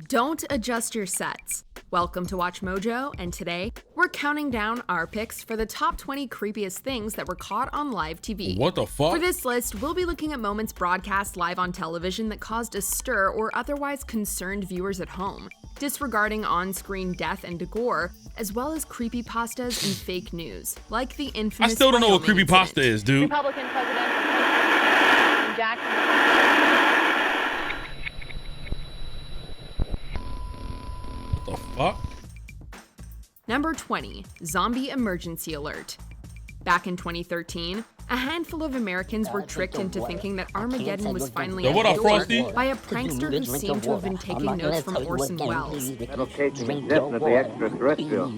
Don't adjust your sets. Welcome to Watch Mojo, and today we're counting down our picks for the top 20 creepiest things that were caught on live TV. What the fuck? For this list, we'll be looking at moments broadcast live on television that caused a stir or otherwise concerned viewers at home, disregarding on-screen death and gore, as well as creepypastas and fake news, like the infamous I still don't know what Wyoming creepypasta incident. is, dude. Republican President Jackson. What the fuck? Number 20, Zombie Emergency Alert. Back in 2013, a handful of Americans were tricked into thinking that Armageddon was finally Yo, what at up, the door Frosty? by a prankster who seemed to have been taking notes from Orson Welles. Metal casing is definitely extraterrestrial.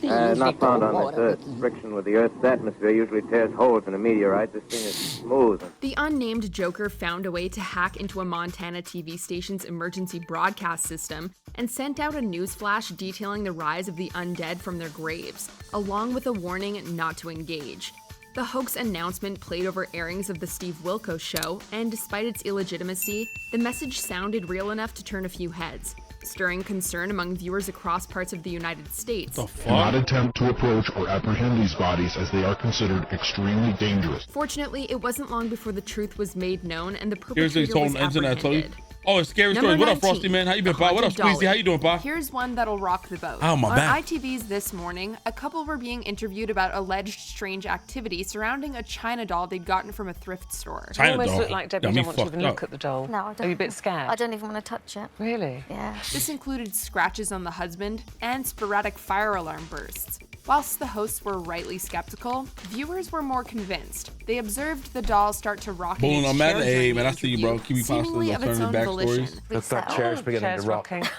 Not found on this Earth. Friction with the Earth's atmosphere usually tears holes in a meteorite. This thing is smooth. The unnamed Joker found a way to hack into a Montana TV station's emergency broadcast system and sent out a news flash detailing the rise of the undead from their graves, along with a warning not to engage. The hoax announcement played over airings of The Steve Wilkos Show, and despite its illegitimacy, the message sounded real enough to turn a few heads, stirring concern among viewers across parts of the United States. What the fuck? Do not attempt to approach or apprehend these bodies as they are considered extremely dangerous. Fortunately, it wasn't long before the truth was made known and the Here's perpetrator was apprehended. Oh, it's scary Number stories. What up, 19, Frosty, man? How you been, Pa? What up, Haunted Squeezy? Dolly. How you doing, Pa? Here's one that'll rock the boat. Oh, my On back. ITV's This Morning, a couple were being interviewed about alleged strange activity surrounding a China doll they'd gotten from a thrift store. China You almost doll. look like Debbie Got me don't want to even fucked look up. at the doll. No, I don't. Are you a bit scared? I don't even want to touch it. Really? Yeah. This included scratches on the husband and sporadic fire alarm bursts. Whilst the hosts were rightly skeptical, viewers were more convinced. They observed the doll start to rock in Boom, its I'm chair mad. Hey, during man, the I see you, interview, bro. Keep me posted seemingly on of its own alternative volition. backstories. Look, that chair's beginning Chair's to rock. rocking.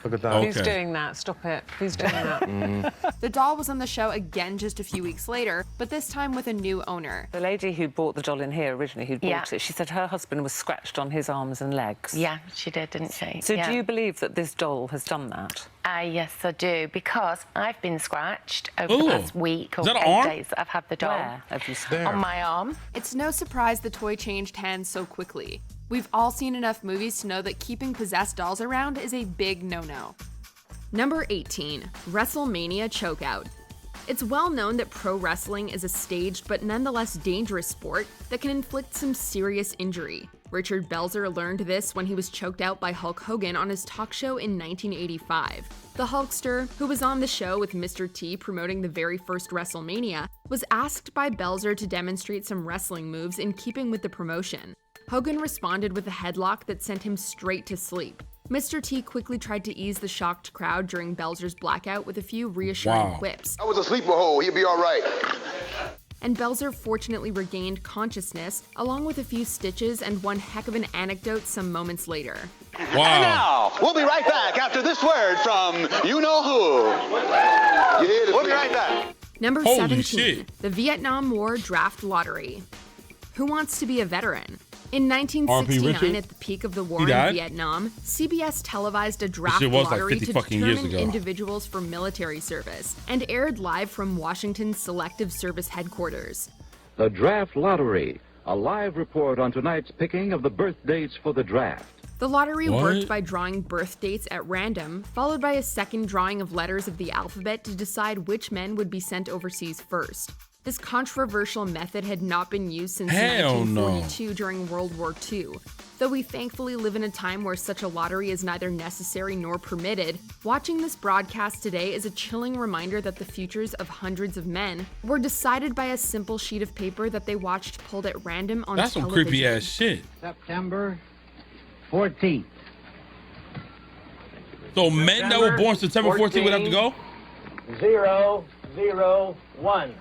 Look at that. Okay. Who's doing that? Stop it. Who's doing that? The doll was on the show again just a few weeks later, but this time with a new owner. The lady who bought the doll in here originally, who Yeah. bought it, she said her husband was scratched on his arms and legs. Yeah, she did, didn't she? So yeah. do you believe that this doll has done that? Yes, I do, because I've been scratched over Ooh. the past week or Is that an 8 arm? days that I've had the doll. Where have you seen? There. On my arm. It's no surprise the toy changed hands so quickly. We've all seen enough movies to know that keeping possessed dolls around is a big no-no. Number 18, WrestleMania Chokeout. It's well known that pro wrestling is a staged but nonetheless dangerous sport that can inflict some serious injury. Richard Belzer learned this when he was choked out by Hulk Hogan on his talk show in 1985. The Hulkster, who was on the show with Mr. T promoting the very first WrestleMania, was asked by Belzer to demonstrate some wrestling moves in keeping with the promotion. Hogan responded with a headlock that sent him straight to sleep. Mr. T quickly tried to ease the shocked crowd during Belzer's blackout with a few reassuring Wow. quips. I was a sleeper hole. He'll be all right. And Belzer fortunately regained consciousness, along with a few stitches and one heck of an anecdote some moments later. Wow. Now, we'll be right back after this word from you-know-who. You hear this? We'll be right back. Number Holy 17, shit. the Vietnam War Draft Lottery. Who wants to be a veteran? In 1969, Richard? at the peak of the war He in died? Vietnam, CBS televised a draft shit was like lottery 50 to fucking years determine ago. individuals for military service, and aired live from Washington's Selective Service headquarters. The Draft Lottery, a live report on tonight's picking of the birth dates for the draft. The lottery What? worked by drawing birth dates at random, followed by a second drawing of letters of the alphabet to decide which men would be sent overseas first. This controversial method had not been used since Hell no. 1942 during World War II. Though we thankfully live in a time where such a lottery is neither necessary nor permitted, watching this broadcast today is a chilling reminder that the futures of hundreds of men were decided by a simple sheet of paper that they watched pulled at random on That's some television. creepy ass shit. September 14th. So men that were born September 14th would have to go? 001.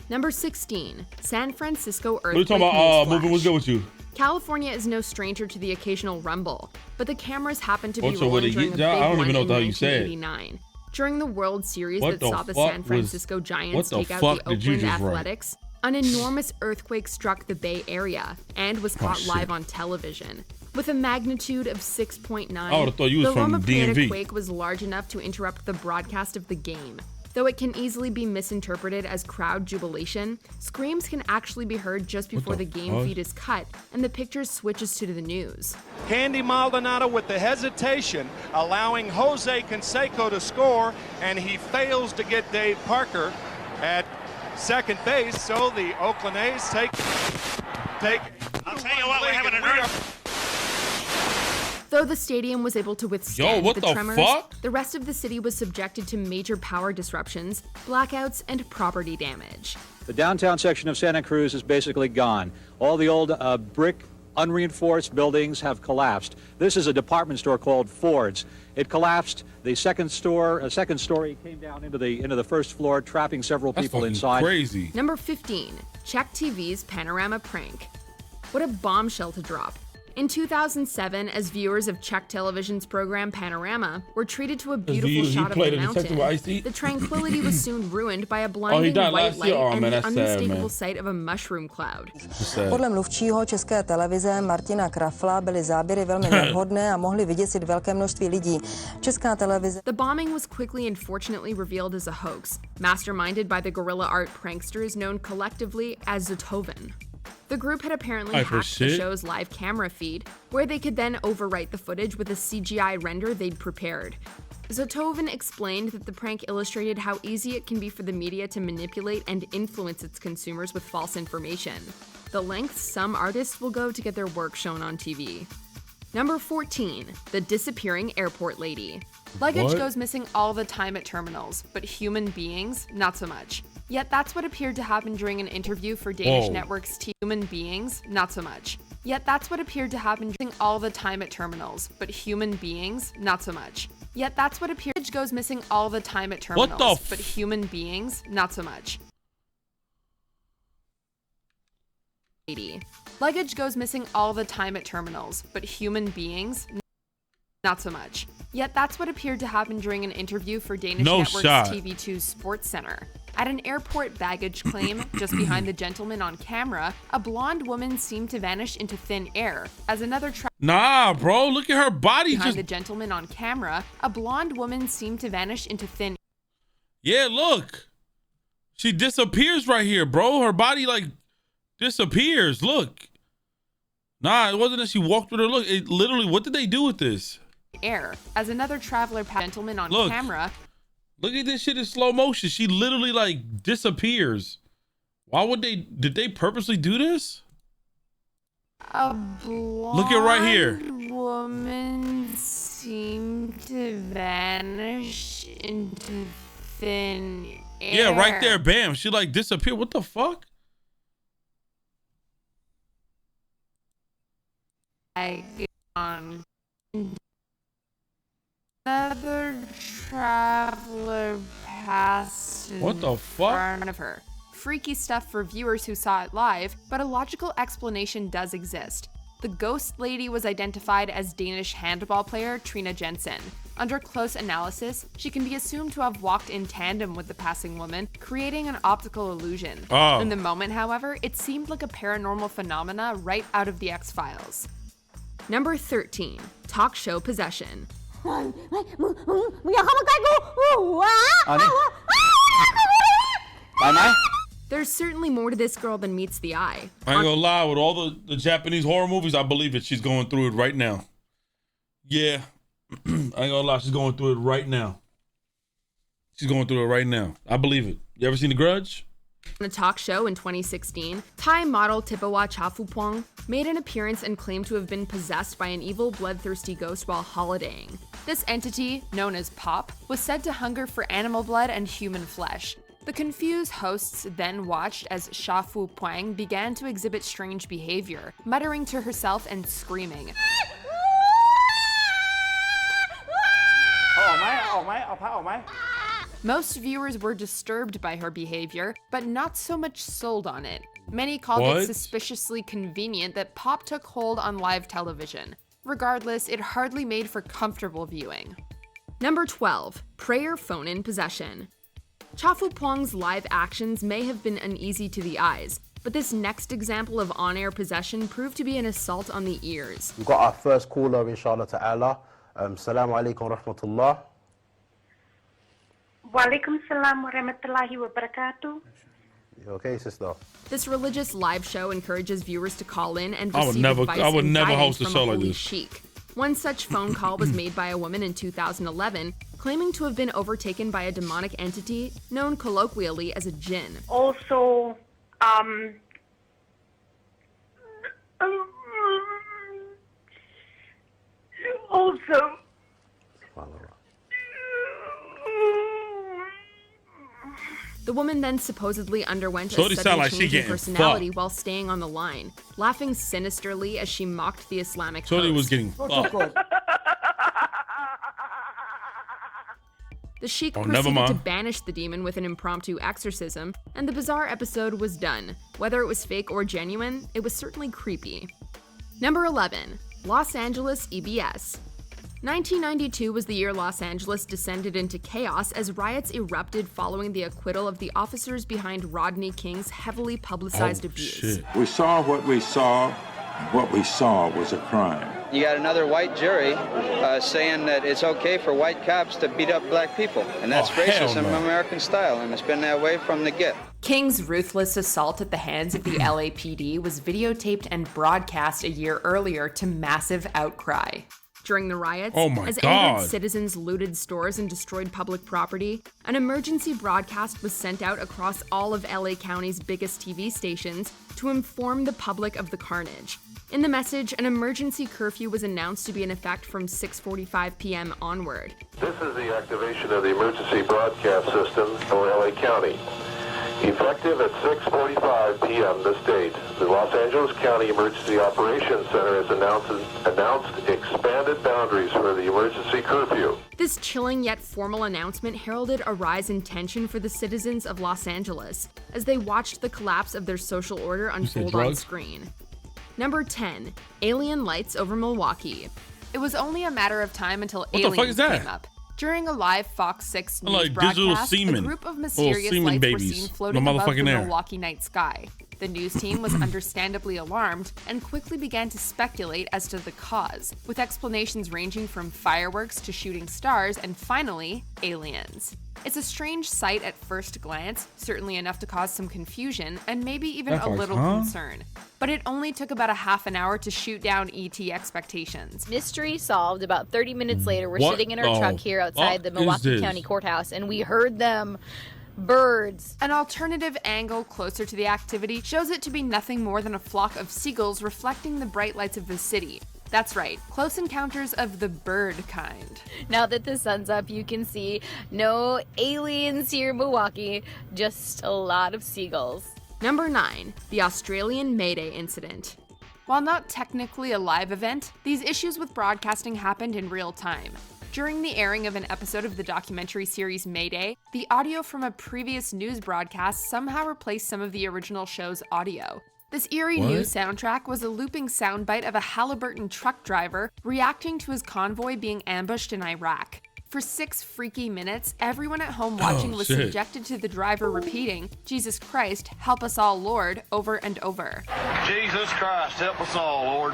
Number 16, San Francisco What are you earthquake talking about? newsflash. Moving, what's good with you? California is no stranger to the occasional rumble, but the cameras happened to be What's up with rolling it? during a Yeah, I big don't one even know in what the hell you said. 1989. During the World Series What that the saw the fuck San was- Francisco Giants what the take out fuck the did you Oakland just write? Athletics, an enormous earthquake struck the Bay Area and was caught shit. live on television. With a magnitude of 6.9, I would've thought you was the from Loma Prieta DMV. quake was large enough to interrupt the broadcast of the game. Though it can easily be misinterpreted as crowd jubilation, screams can actually be heard just before the game feed is cut and the picture switches to the news. Candy Maldonado with the hesitation, allowing Jose Canseco to score, and he fails to get Dave Parker at second base, so the Oakland A's take. I'll tell you what, we're having an Though the stadium was able to withstand what the the tremors, fuck? the rest of the city was subjected to major power disruptions, blackouts, and property damage. The downtown section of Santa Cruz is basically gone. All the old brick, unreinforced buildings have collapsed. This is a department store called Ford's. It collapsed. The second story came down into the first floor, trapping several people inside. Crazy. Number 15, Czech TV's Panorama prank. What a bombshell to drop. In 2007, as viewers of Czech television's program Panorama were treated to a beautiful shot of the mountain, the tranquility was soon ruined by a blinding white light and the unmistakable sight of a mushroom cloud. Podle mluvčího České televize Martina Krafla byly záběry velmi nevhodné a mohly vyděsit velké množství lidí. Česká televize. The bombing was quickly and fortunately revealed as a hoax, masterminded by the guerrilla art pranksters known collectively as Zatoven. The group had apparently hacked the show's live camera feed, where they could then overwrite the footage with a CGI render they'd prepared. Zatoven explained that the prank illustrated how easy it can be for the media to manipulate and influence its consumers with false information, the lengths some artists will go to get their work shown on TV. Number 14, the disappearing airport lady. Luggage goes missing all the time at terminals, but human beings, not so much. Yet that's what appeared to happen during an interview for Danish network's Human Beings, not so much. Yet that's what appeared to happen during all the time at terminals, but human beings, not so much. Yet that's what appeared goes missing all the time at terminals, but human beings, not so much. Luggage goes missing all the time at terminals, but human beings, not so much. Yet that's what appeared to happen during an interview for Danish network's TV2's Sports Center. At an airport baggage claim, just behind the gentleman on camera, a blonde woman seemed to vanish into thin air. As another Nah, bro, look at her body. Behind the gentleman on camera, a blonde woman seemed to vanish into thin. Yeah, look. She disappears right here, bro. Her body like disappears. Look. Nah, it wasn't that she walked with her. Look, it literally. What did they do with this? Air. As another traveler, gentleman on camera. Look at this shit in slow motion. She literally like disappears. Why would they? Did they purposely do this? A blonde look at right here. Woman seemed to vanish into thin air. Yeah, right there. Bam. She like disappeared. What the fuck? Another traveler passed what the fuck? in front of her. Freaky stuff for viewers who saw it live, but a logical explanation does exist. The ghost lady was identified as Danish handball player Trine Jensen. Under close analysis, she can be assumed to have walked in tandem with the passing woman, creating an optical illusion. In the moment, however, it seemed like a paranormal phenomena right out of the X-Files. Number 13, talk show possession. There's certainly more to this girl than meets the eye. I ain't gonna lie, with all the Japanese horror movies, I believe it. She's going through it right now. Yeah. I ain't gonna lie, she's going through it right now. She's going through it right now. I believe it. You ever seen The Grudge? On a talk show in 2016, Thai model Tipawa Chafupong made an appearance and claimed to have been possessed by an evil, bloodthirsty ghost while holidaying. This entity, known as Pop, was said to hunger for animal blood and human flesh. The confused hosts then watched as Sha Fu Puang began to exhibit strange behavior, muttering to herself and screaming. Most viewers were disturbed by her behavior, but not so much sold on it. Many called it suspiciously convenient that Pop took hold on live television. Regardless, it hardly made for comfortable viewing. Number 12, prayer phone-in possession. Chafu Puang's live actions may have been uneasy to the eyes, but this next example of on-air possession proved to be an assault on the ears. We've got our first caller, inshallah ta'ala. Assalamu alaikum wa rahmatullah. Waalaikumsalam warahmatullahi wabarakatuh. Okay, sister. This religious live show encourages viewers to call in and I would receive never- advice I would and never guidance host a from show like holy this. sheik. One such phone call was made by a woman in 2011, claiming to have been overtaken by a demonic entity known colloquially as a jinn. Also, The woman then supposedly underwent Shorty a sound sudden like she change in getting personality fucked. while staying on the line, laughing sinisterly as she mocked the Islamic Shorty host. was getting fucked. The sheik Oh, never proceeded to mind. banish the demon with an impromptu exorcism, and the bizarre episode was done. Whether it was fake or genuine, it was certainly creepy. Number 11, Los Angeles EBS. 1992 was the year Los Angeles descended into chaos as riots erupted following the acquittal of the officers behind Rodney King's heavily publicized abuse. We saw what we saw. What we saw was a crime. You got another white jury saying that it's okay for white cops to beat up black people. And that's racism American style, and it's been that way from the get. King's ruthless assault at the hands of the LAPD was videotaped and broadcast a year earlier to massive outcry. During the riots, Oh my as God. angered citizens looted stores and destroyed public property, an emergency broadcast was sent out across all of LA County's biggest TV stations to inform the public of the carnage. In the message, an emergency curfew was announced to be in effect from 6:45 p.m. onward. This is the activation of the emergency broadcast system for LA County. Effective at 6:45 p.m. this date, the Los Angeles County Emergency Operations Center has announced expanded boundaries for the emergency curfew. This chilling yet formal announcement heralded a rise in tension for the citizens of Los Angeles as they watched the collapse of their social order unfold on drugs? screen. Number 10, Alien Lights over Milwaukee. It was only a matter of time until the fuck aliens is that? came up. During a live Fox 6 news Like digital broadcast, a semen. group of Little mysterious semen lights babies were seen in the floating above the motherfucking air. Milwaukee night sky. The news team was understandably alarmed and quickly began to speculate as to the cause, with explanations ranging from fireworks to shooting stars and finally, aliens. It's a strange sight at first glance, certainly enough to cause some confusion and maybe even That a fucks, little huh? concern. But it only took about a half an hour to shoot down ET expectations. Mystery solved. About 30 minutes later, we're What sitting in our the truck here outside the fuck is Milwaukee this? County Courthouse, and we heard them. Birds. An alternative angle closer to the activity shows it to be nothing more than a flock of seagulls reflecting the bright lights of the city. That's right, close encounters of the bird kind. Now that the sun's up, you can see no aliens here in Milwaukee, just a lot of seagulls. Number 9, the Australian Mayday Incident. While not technically a live event, these issues with broadcasting happened in real time. During the airing of an episode of the documentary series Mayday, the audio from a previous news broadcast somehow replaced some of the original show's audio. This eerie What? news soundtrack was a looping soundbite of a Halliburton truck driver reacting to his convoy being ambushed in Iraq. For 6 freaky minutes, everyone at home watching was shit. subjected to the driver repeating, "Jesus Christ, help us all, Lord," over and over. Jesus Christ, help us all, Lord.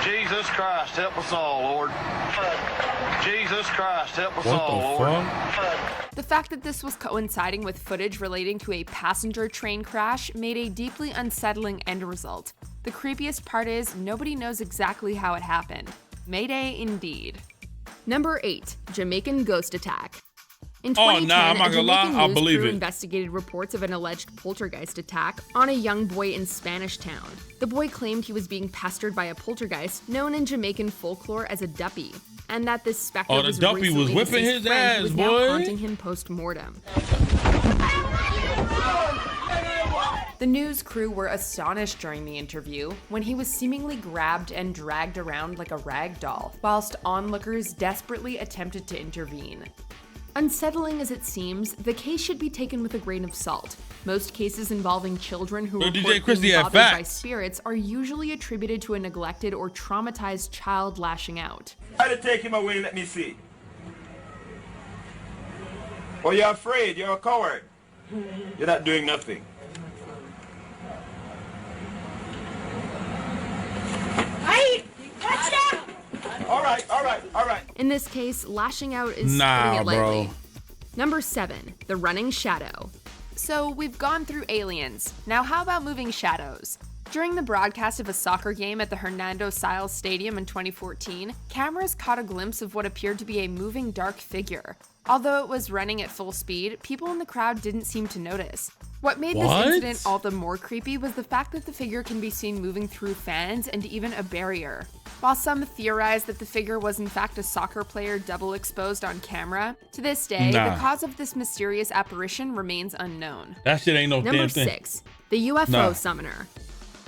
Jesus Christ, help us all, Lord. Jesus Christ, help us all, Lord. The fact that this was coinciding with footage relating to a passenger train crash made a deeply unsettling end result. The creepiest part is nobody knows exactly how it happened. Mayday indeed. Number 8, Jamaican Ghost Attack. In Oh, 2010, nah, I'm not a gonna lie, Jamaican I news believe crew it. investigated reports of an alleged poltergeist attack on a young boy in Spanish Town. The boy claimed he was being pestered by a poltergeist known in Jamaican folklore as a duppy, and that this specter Oh, the was duppy was recently whipping deceased his friend ass, who was now boy. haunting him post-mortem. The news crew were astonished during the interview when he was seemingly grabbed and dragged around like a rag doll, whilst onlookers desperately attempted to intervene. Unsettling as it seems, the case should be taken with a grain of salt. Most cases involving children who Yo, report DJ Christie being had bothered by facts. spirits are usually attributed to a neglected or traumatized child lashing out. Try to take him away, let me see. Oh, you're afraid, you're a coward. You're not doing nothing. Hey, watch out! All right. In this case, lashing out is Nah, putting it lightly. bro. Number 7. The Running Shadow. So we've gone through aliens. Now how about moving shadows? During the broadcast of a soccer game at the Hernando Siles Stadium in 2014, cameras caught a glimpse of what appeared to be a moving dark figure. Although it was running at full speed, people in the crowd didn't seem to notice. What made this incident all the more creepy was the fact that the figure can be seen moving through fans and even a barrier. While some theorized that the figure was in fact a soccer player double exposed on camera, to this day, the cause of this mysterious apparition remains unknown. That shit ain't no damn thing. Number 6. The UFO Summoner.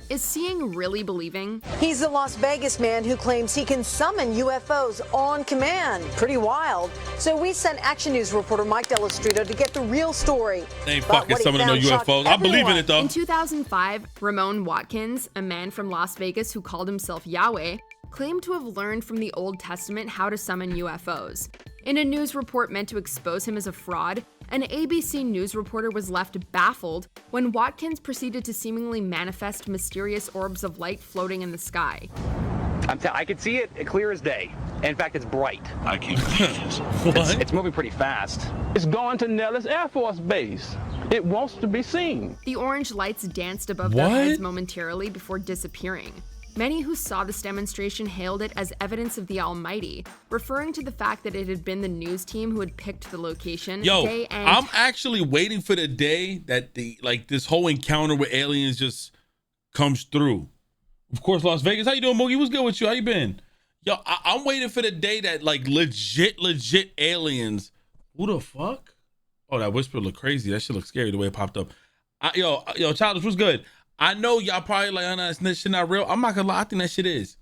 Is seeing really believing? He's the Las Vegas man who claims he can summon UFOs on command. Pretty wild. So we sent Action News reporter Mike Delastrito to get the real story. They ain't fucking summoning no UFOs. I believe in it though. In 2005, Ramon Watkins, a man from Las Vegas who called himself Yahweh, claimed to have learned from the Old Testament how to summon UFOs. In a news report meant to expose him as a fraud, an ABC News reporter was left baffled when Watkins proceeded to seemingly manifest mysterious orbs of light floating in the sky. I can see it clear as day. In fact, it's bright. I can't believe this. What? It's moving pretty fast. It's going to Nellis Air Force Base. It wants to be seen. The orange lights danced above their heads momentarily before disappearing. Many who saw this demonstration hailed it as evidence of the Almighty, referring to the fact that it had been the news team who had picked the location day and I'm actually waiting for the day that this whole encounter with aliens just comes through. Of course, Las Vegas. How you doing, Moogie? What's good with you? How you been? Yo, I'm waiting for the day that legit aliens. Who the fuck? Oh, that whisper look crazy. That shit look scary the way it popped up. Yo, Childish, what's good? I know y'all probably like, oh, no, that shit not real. I'm not gonna lie, I think that shit is.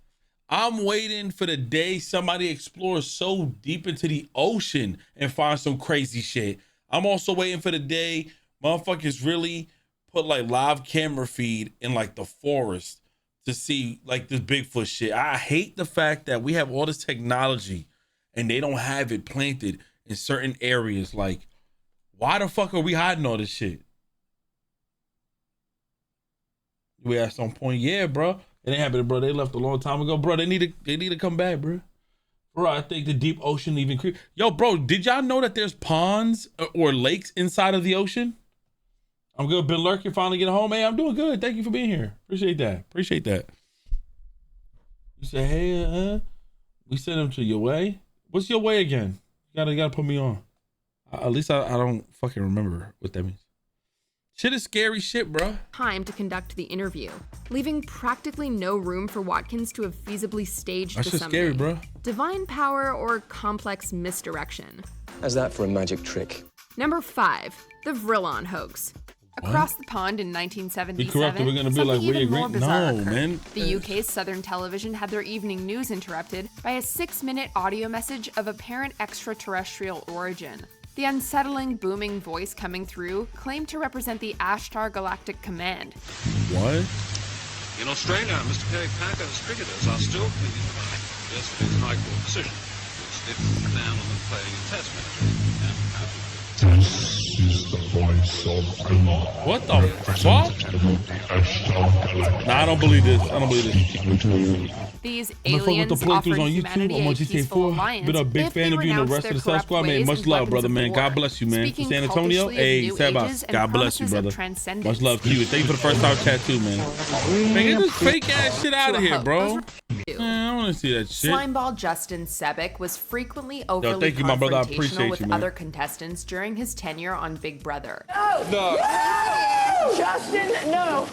I'm waiting for the day somebody explores so deep into the ocean and finds some crazy shit. I'm also waiting for the day motherfuckers really put live camera feed in the forest to see this Bigfoot shit. I hate the fact that we have all this technology and they don't have it planted in certain areas. Why the fuck are we hiding all this shit? We at some point, yeah, bro. It ain't happening, bro. They left a long time ago, bro. They need to come back, bro. Bro, I think the deep ocean even creep. Yo, bro, did y'all know that there's ponds or lakes inside of the ocean? I'm good. Been lurking, finally getting home. Hey, I'm doing good. Thank you for being here. Appreciate that. You say, hey, we sent him to your way. What's your way again? You gotta put me on. At least I don't fucking remember what that means. Shit is scary shit, bro. Time to conduct the interview, leaving practically no room for Watkins to have feasibly staged the summoning. Scary, bro. Divine power or complex misdirection. How's that for a magic trick? Number 5, the Villon Hoax. Across the pond in 1977, we're gonna be like, even more bizarre occurred. Man. The UK's Southern Television had their evening news interrupted by a 6-minute audio message of apparent extraterrestrial origin. The unsettling, booming voice coming through claimed to represent the Ashtar Galactic Command. What? In Australia, Mr. Kerry Packer's cricketers are still pleading the right of yesterday's High Court decision, which lifted the ban on them playing in Test matches. This is the voice of Allah. What the fuck? Nah, I don't believe this. These aliens offered humanity a peaceful alliance. Been a big fan of you and the rest of the South Squad, man. Much love, brother, man. God bless you, man. From San Antonio, hey, Sabas. God bless you, brother. Much love to you. Thank you for the first time chat too, man. Man, get this fake ass shit out of here, bro. Man, I want to see that shit. Slimeball Justin Sebick was frequently overly confrontational with other contestants during his tenure on Big Brother. No! Justin, no!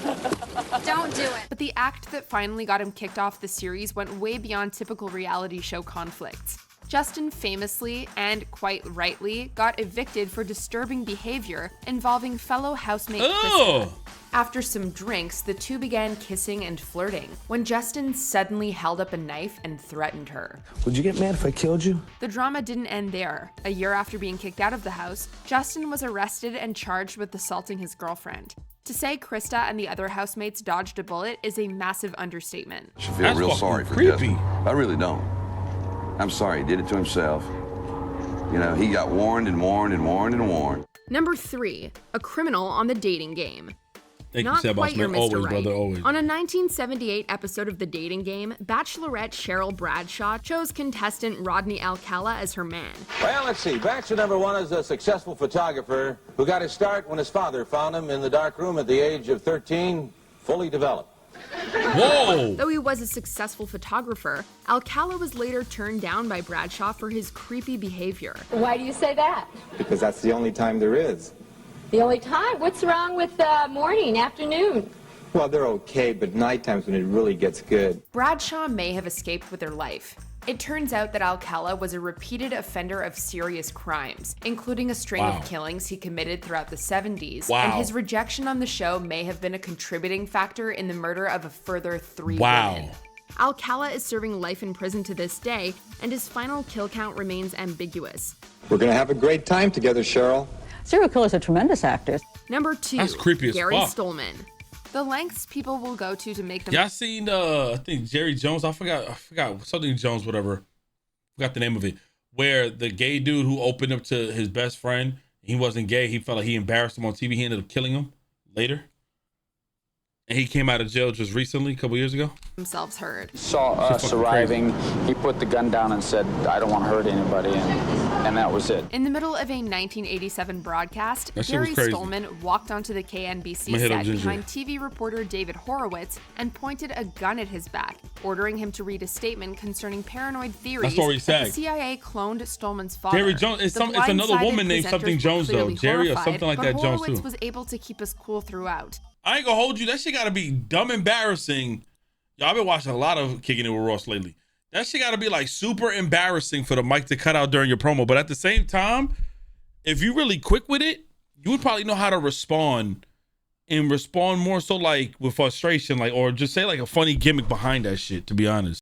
Don't do it. But the act that finally got him kicked off the series went way beyond typical reality show conflicts. Justin famously, and quite rightly, got evicted for disturbing behavior involving fellow housemate Krista. After some drinks, the two began kissing and flirting when Justin suddenly held up a knife and threatened her. Would you get mad if I killed you? The drama didn't end there. A year after being kicked out of the house, Justin was arrested and charged with assaulting his girlfriend. To say Krista and the other housemates dodged a bullet is a massive understatement. I should feel real sorry for Justin. I really don't. I'm sorry, he did it to himself. You know, he got warned and warned and warned and warned. Number 3, a criminal on the dating game. Thank you, Not Seb quite your Osman. Mr. Always, Right. brother, always. On a 1978 episode of The Dating Game, Bachelorette Cheryl Bradshaw chose contestant Rodney Alcala as her man. Well, let's see. Bachelor number one is a successful photographer who got his start when his father found him in the dark room at the age of 13, fully developed. Whoa! Though he was a successful photographer, Alcala was later turned down by Bradshaw for his creepy behavior. Why do you say that? Because that's the only time there is. The only time? What's wrong with morning, afternoon? Well, they're okay, but night times when it really gets good. Bradshaw may have escaped with her life. It turns out that Alcala was a repeated offender of serious crimes, including a string of killings he committed throughout the 70s, and his rejection on the show may have been a contributing factor in the murder of a further 3 women. Alcala is serving life in prison to this day, and his final kill count remains ambiguous. We're going to have a great time together, Cheryl. Serial killers are tremendous actors. Number 2, That's creepy as Gary fuck. Stolman. The lengths people will go to make them. Y'all seen I think Jerry Jones, I forgot something Jones, whatever. Forgot the name of it. Where the gay dude who opened up to his best friend, he wasn't gay, he felt like he embarrassed him on TV, he ended up killing him later. And he came out of jail just recently, a couple years ago. Themselves heard. Saw us arriving, he put the gun down and said, I don't want to hurt anybody, and that was it. In the middle of a 1987 broadcast, That shit was Gary crazy. Stolman walked onto the KNBC I'ma hit up set Ginger. behind TV reporter David Horowitz and pointed a gun at his back, ordering him to read a statement concerning paranoid theories what he that said. the CIA cloned Stolman's father. Jerry Jones, it's The another blindsided woman named presenters something were Jones, though. clearly Jerry or horrified, something like but that Jones, Horowitz too. was able to keep us cool throughout. I ain't gonna hold you. That shit gotta be dumb embarrassing. Y'all been watching a lot of Kicking It with Ross lately. That shit gotta be like super embarrassing for the mic to cut out during your promo. But at the same time, if you really quick with it, you would probably know how to respond and respond more so like with frustration, like, or just say like a funny gimmick behind that shit, to be honest.